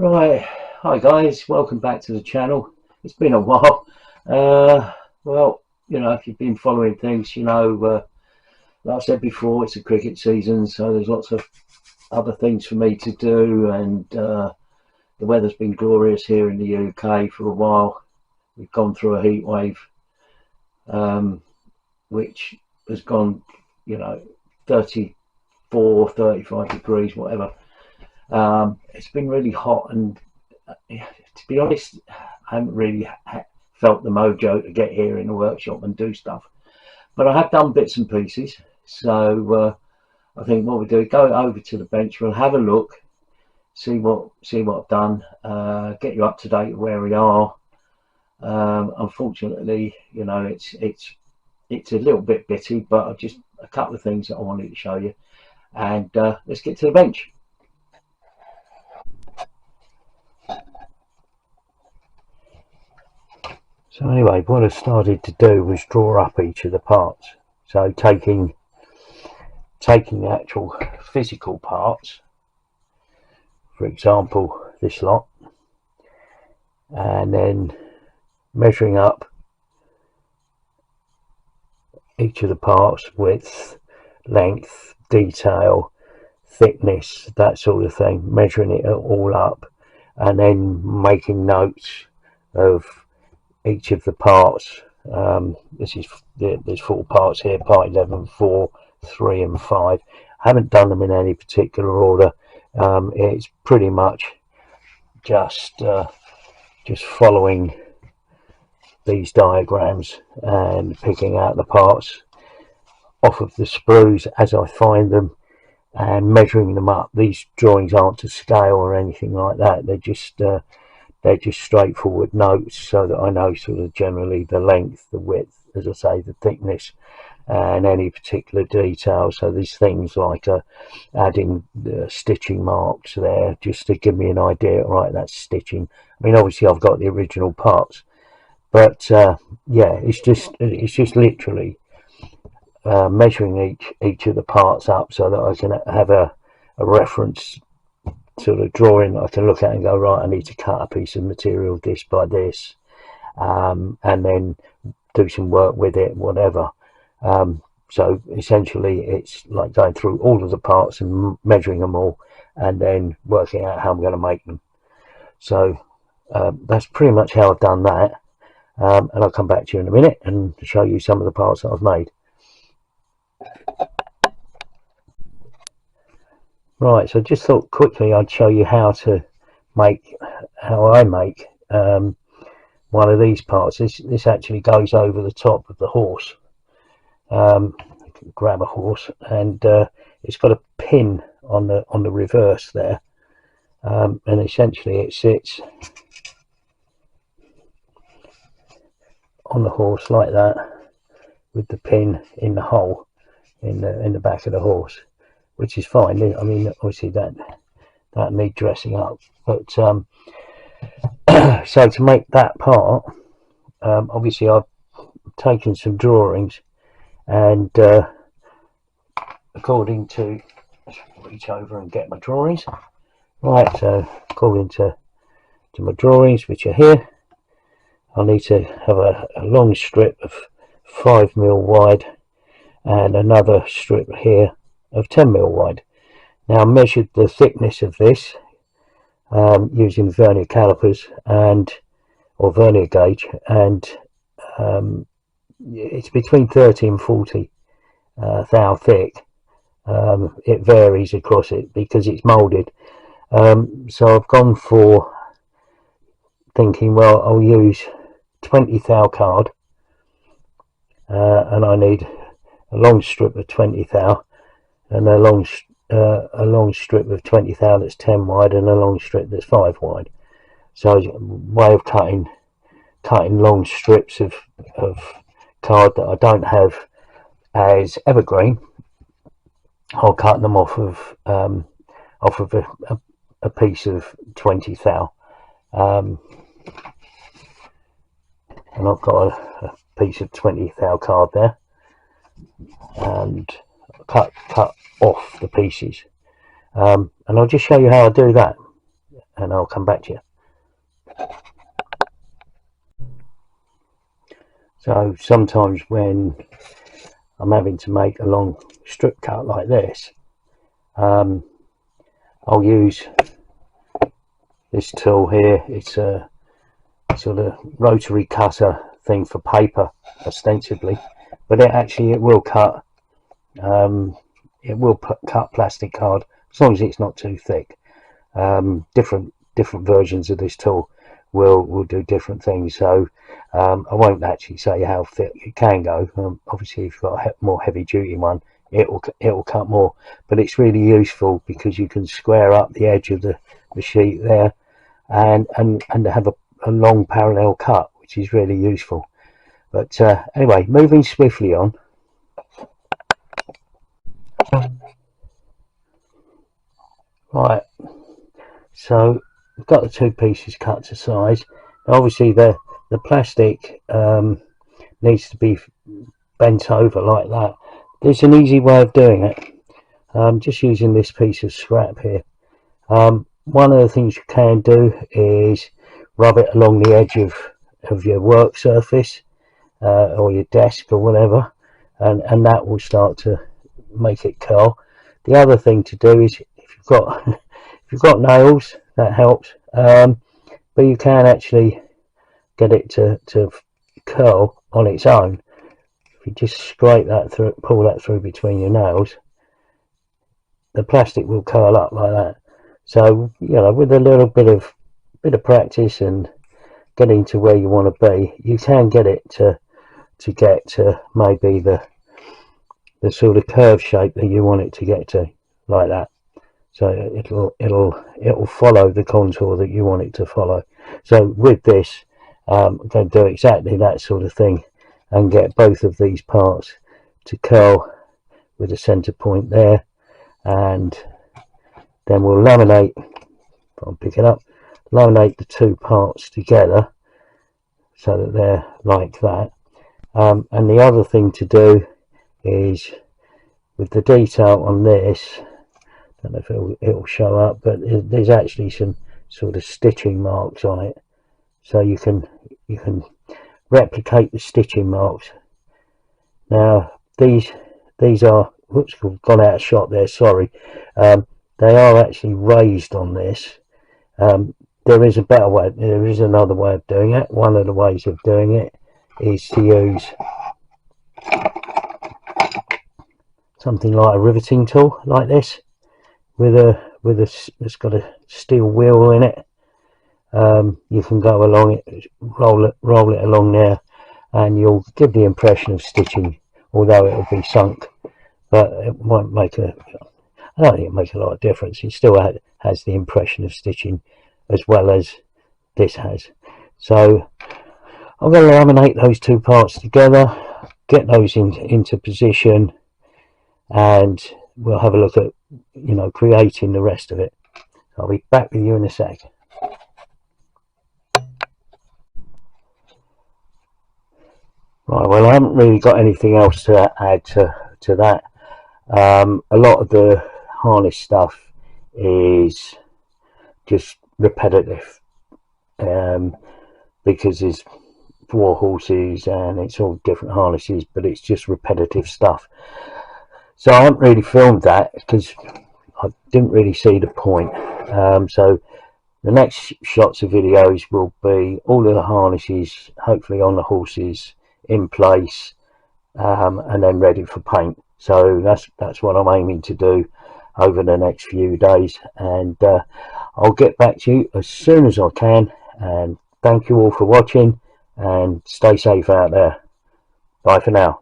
Right, hi guys, welcome back to the channel. It's been a while. Well, if you've been following things, like I said before, it's a cricket season, so there's lots of other things for me to do, and the weather's been glorious here in the UK for a while. We've gone through a heat wave, which has gone, 34, 35 degrees, whatever. It's been really hot, and to be honest, I haven't really felt the mojo to get here in the workshop and do stuff. But I have done bits and pieces. So I think what we do, go over to the bench, we'll have a look, see what I've done, get you up to date where we are. Unfortunately, it's a little bit bitty, but I've just a couple of things that I wanted to show you. And let's get to the bench. So anyway, what I started to do was draw up each of the parts. So taking the actual physical parts, for example, this lot, and then measuring up each of the parts, width, length, detail, thickness, that sort of thing, measuring it all up, and then making notes of each of the parts. There's 4 parts here: part 11, 4, 3 and 5. I haven't done them in any particular order. It's pretty much just following these diagrams and picking out the parts off of the sprues as I find them and measuring them up. These drawings aren't to scale or anything like that. They're just straightforward notes, so that I know sort of generally the length, the width, as I say, the thickness, and any particular detail. So these things like adding the stitching marks there, just to give me an idea. Right, that's stitching. I mean, obviously I've got the original parts, but yeah, it's just literally measuring each of the parts up so that I can have a reference sort of drawing I can look at and go, right, I need to cut a piece of material this by this, and then do some work with it, whatever. So essentially it's like going through all of the parts and measuring them all and then working out how I'm going to make them. So that's pretty much how I've done that, and I'll come back to you in a minute and show you some of the parts that I've made. Right, so just thought quickly I'd show you how I make one of these parts. This actually goes over the top of the horse. You can grab a horse, and it's got a pin on the reverse there, and essentially it sits on the horse like that, with the pin in the hole in the back of the horse, which is fine. I mean, obviously that needs dressing up, but so to make that part, obviously I've taken some drawings, and according to, let's reach over and get my drawings. Right, so according to my drawings, which are here, I need to have a long strip of 5mm wide and another strip here of 10mm wide. Now I measured the thickness of this using vernier calipers or vernier gauge, and it's between 30 and 40 thou thick. It varies across it because it's molded. So I've gone for thinking, well, I'll use 20 thou card, and I need a long strip of 20 thou, and a long strip of 20 thou that's 10 wide, and a long strip that's 5 wide. So a way of cutting long strips of card that I don't have as evergreen, I'll cut them off of a piece of 20 thou, and I've got a piece of 20 thou card there, and cut off the pieces, and I'll just show you how I do that. and I'll come back to you. So sometimes when I'm having to make a long strip cut like this, I'll use this tool here. It's a sort of rotary cutter thing for paper ostensibly, but it will cut cut plastic card as long as it's not too thick. Different versions of this tool will do different things, so I won't actually say how thick it can go. Obviously if you've got a more heavy duty one, it will cut more, but it's really useful because you can square up the edge of the sheet there and have a long parallel cut, which is really useful. But anyway, moving swiftly on. Right, so we've got the two pieces cut to size. Obviously the plastic needs to be bent over like that. There's an easy way of doing it, just using this piece of scrap here. One of the things you can do is rub it along the edge of your work surface or your desk or whatever, and that will start to make it curl. The other thing to do is if you've got nails, that helps, but you can actually get it to curl on its own. If you just scrape that through, pull that through between your nails, the plastic will curl up like that. So with a little bit of practice and getting to where you want to be, you can get it to get to maybe the sort of curve shape that you want it to get to, like that. So it'll follow the contour that you want it to follow. So with this, I'm going to do exactly that sort of thing and get both of these parts to curl with a center point there, and then we'll laminate. I'll pick it up, laminate the two parts together so that they're like that. And the other thing to do is with the detail on this, I don't know if it'll show up, but there's actually some sort of stitching marks on it, so you can replicate the stitching marks. Now these are, whoops, gone out of shot there, sorry. They are actually raised on this. There is a better way, there is another way of doing it. One of the ways of doing it is to use something like a riveting tool like this, it's got a steel wheel in it. You can go along it, roll it along there, and you'll give the impression of stitching, although it'll be sunk, but it won't make I don't think it'll make a lot of difference. It still has the impression of stitching as well as this has. So I'm going to laminate those two parts together, get those into position, and we'll have a look at creating the rest of it. I'll be back with you in a sec. Right, well, I haven't really got anything else to add to that. A lot of the harness stuff is just repetitive, because there's 4 horses and it's all different harnesses, but it's just repetitive stuff. So I haven't really filmed that because I didn't really see the point. So the next shots of videos will be all of the harnesses, hopefully on the horses, in place, and then ready for paint. So that's what I'm aiming to do over the next few days, and I'll get back to you as soon as I can. And thank you all for watching, and stay safe out there. Bye for now.